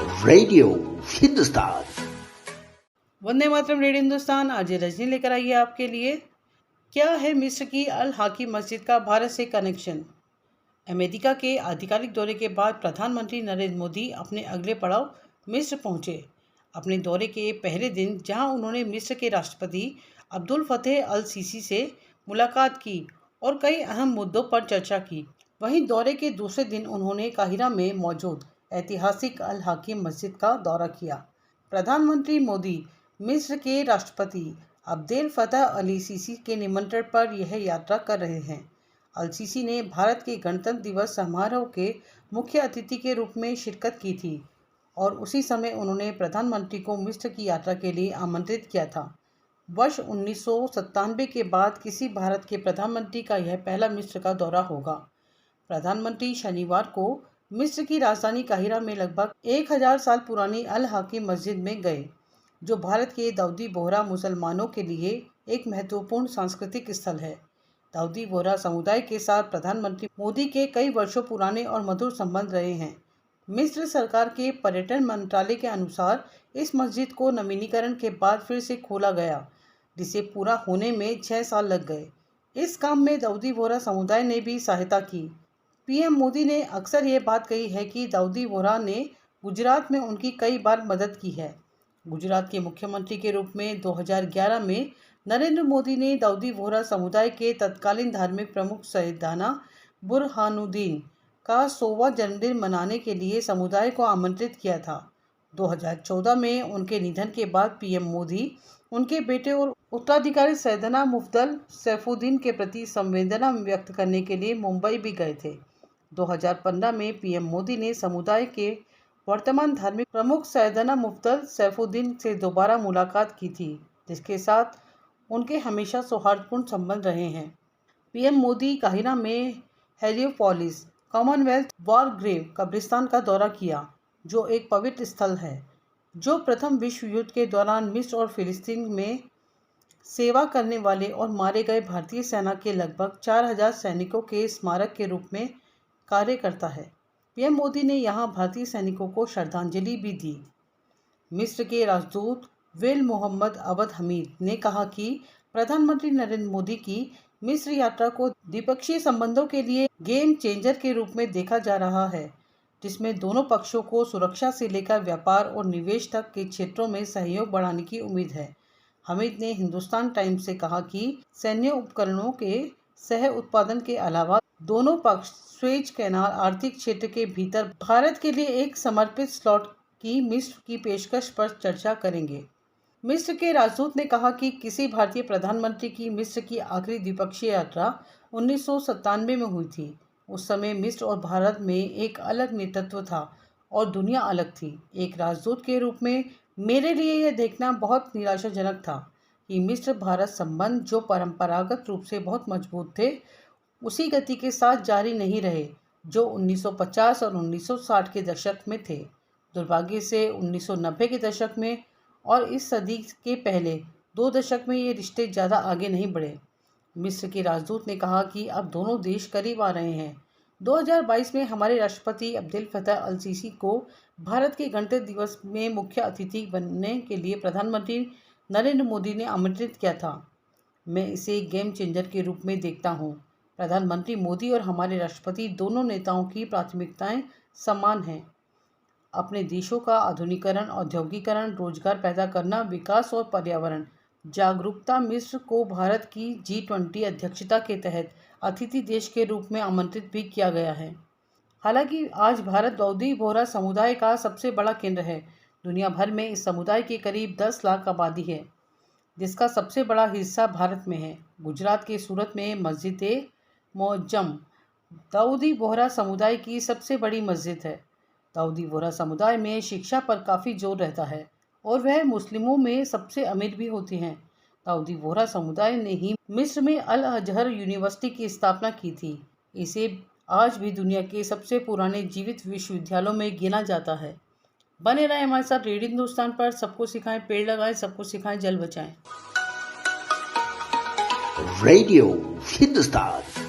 Radio Hindustan. Vande Mataram. Radio Hindustan आज रजनी लेकर आई है आपके लिए। क्या है मिस्र की अल हाकी मस्जिद का भारत से कनेक्शन? अमेरिका के आधिकारिक दौरे के बाद प्रधानमंत्री नरेंद्र मोदी अपने अगले पड़ाव मिस्र पहुंचे। अपने दौरे के पहले दिन जहां उन्होंने मिस्र के राष्ट्रपति अब्दुल फतेह अल सीसी से मुलाकात की और कई अहम मुद्दों पर चर्चा की, वहीं दौरे के दूसरे दिन उन्होंने काहिरा में मौजूद ऐतिहासिक अल हाकिम मस्जिद का दौरा किया। प्रधानमंत्री मोदी मिस्र के राष्ट्रपति अब्देल फतह अली सीसी के निमंत्रण पर यह यात्रा कर रहे हैं। अल सीसी ने भारत के गणतंत्र दिवस समारोह के मुख्य अतिथि के रूप में शिरकत की थी और उसी समय उन्होंने प्रधानमंत्री को मिस्र की यात्रा के लिए आमंत्रित किया था। वर्ष 1997 के बाद किसी भारत के प्रधानमंत्री का यह पहला मिस्र का दौरा होगा। प्रधानमंत्री शनिवार को मिस्र की राजधानी काहिरा में लगभग 1000 साल पुरानी अल हाकिम मस्जिद में गए, जो भारत के दाऊदी बोहरा मुसलमानों के लिए एक महत्वपूर्ण सांस्कृतिक स्थल है। दाऊदी बोहरा समुदाय के साथ प्रधानमंत्री मोदी के कई वर्षों पुराने और मधुर संबंध रहे हैं। मिस्र सरकार के पर्यटन मंत्रालय के अनुसार इस मस्जिद को नवीनीकरण के बाद फिर से खोला गया, जिसे पूरा होने में 6 साल लग गए। इस काम में दाऊदी बोहरा समुदाय ने भी सहायता की। पीएम मोदी ने अक्सर ये बात कही है कि दाऊदी बोहरा ने गुजरात में उनकी कई बार मदद की है। गुजरात के मुख्यमंत्री के रूप में 2011 में नरेंद्र मोदी ने दाऊदी बोहरा समुदाय के तत्कालीन धार्मिक प्रमुख सैयदाना बुरहानुद्दीन का 100वां जन्मदिन मनाने के लिए समुदाय को आमंत्रित किया था। 2014 में उनके निधन के बाद पीएम मोदी उनके बेटे और उत्तराधिकारी सैयदना मुफद्दल सैफुद्दीन के प्रति संवेदना व्यक्त करने के लिए मुंबई भी गए थे। 2015 में पीएम मोदी ने समुदाय के वर्तमान धार्मिक प्रमुख सैयदना मुफद्दल सैफुद्दीन से दोबारा मुलाकात की थी, जिसके साथ उनके हमेशा सौहार्दपूर्ण संबंध रहे हैं। पीएम मोदी काहिरा में हेलियोपोलिस कॉमनवेल्थ वॉर ग्रेव कब्रिस्तान का दौरा किया, जो एक पवित्र स्थल है जो प्रथम विश्व युद्ध के दौरान मिस्र और फिलिस्तीन में सेवा करने वाले और मारे गए भारतीय सेना के लगभग 4000 सैनिकों के स्मारक के रूप में कार्य करता है। पीएम मोदी ने यहां भारतीय सैनिकों को श्रद्धांजलि भी दी। मिस्र के राजदूत वेल मोहम्मद अवद हमीद ने कहा कि प्रधानमंत्री नरेंद्र मोदी की मिस्र यात्रा को द्विपक्षीय संबंधों के लिए गेम चेंजर के रूप में देखा जा रहा है, जिसमें दोनों पक्षों को सुरक्षा से लेकर व्यापार और निवेश तक के क्षेत्रों में सहयोग बढ़ाने की उम्मीद है। हमीद ने हिंदुस्तान टाइम्स से कहा कि सैन्य उपकरणों के सह उत्पादन के अलावा दोनों पक्ष स्वेज कैनाल आर्थिक क्षेत्र के भीतर भारत के लिए एक समर्पित स्लॉट की मिस्र की पेशकश पर चर्चा करेंगे। मिस्र के राजदूत ने कहा कि किसी भारतीय प्रधानमंत्री की मिस्र की आखिरी द्विपक्षीय यात्रा 1997 में हुई थी। उस समय मिस्र और भारत में एक अलग नेतृत्व था और दुनिया अलग थी। एक राजदूत के रूप में मेरे लिए यह देखना बहुत निराशाजनक था कि मिस्र भारत संबंध, जो परंपरागत रूप से बहुत मजबूत थे, उसी गति के साथ जारी नहीं रहे जो 1950 और 1960 के दशक में थे। दुर्भाग्य से 1990 के दशक में और इस सदी के पहले 2 दशक में ये रिश्ते ज़्यादा आगे नहीं बढ़े। मिस्र के राजदूत ने कहा कि अब दोनों देश करीब आ रहे हैं। 2022 में हमारे राष्ट्रपति अब्देल फतह अल सीसी को भारत के गणतंत्र दिवस में मुख्य अतिथि बनने के लिए प्रधानमंत्री नरेंद्र मोदी ने आमंत्रित किया था। मैं इसे गेम चेंजर के रूप में देखता हूं। प्रधानमंत्री मोदी और हमारे राष्ट्रपति दोनों नेताओं की प्राथमिकताएं समान हैं। अपने देशों का आधुनिकीकरण, औद्योगिकरण, रोजगार पैदा करना, विकास और पर्यावरण जागरूकता। मिस्र को भारत की G20 अध्यक्षता के तहत अतिथि देश के रूप में आमंत्रित भी किया गया है। हालांकि आज भारत दाऊदी बोहरा समुदाय का सबसे बड़ा केंद्र है। दुनिया भर में इस समुदाय की करीब 10 लाख आबादी है, जिसका सबसे बड़ा हिस्सा भारत में है। गुजरात के सूरत में मस्जिद मोअज्जम दाऊदी बोहरा समुदाय की सबसे बड़ी मस्जिद है। दाऊदी बोहरा समुदाय में शिक्षा पर काफ़ी जोर रहता है और वह मुस्लिमों में सबसे अमीर भी होती हैं। दाऊदी बोहरा समुदाय ने ही मिस्र में अल अजहर यूनिवर्सिटी की स्थापना की थी। इसे आज भी दुनिया के सबसे पुराने जीवित विश्वविद्यालयों में गिना जाता है। बने रहें हमारे साथ रेडियो हिंदुस्तान पर। सबको सिखाएं पेड़ लगाएं, सबको सिखाएं जल बचाएं। रेडियो हिंदुस्तान।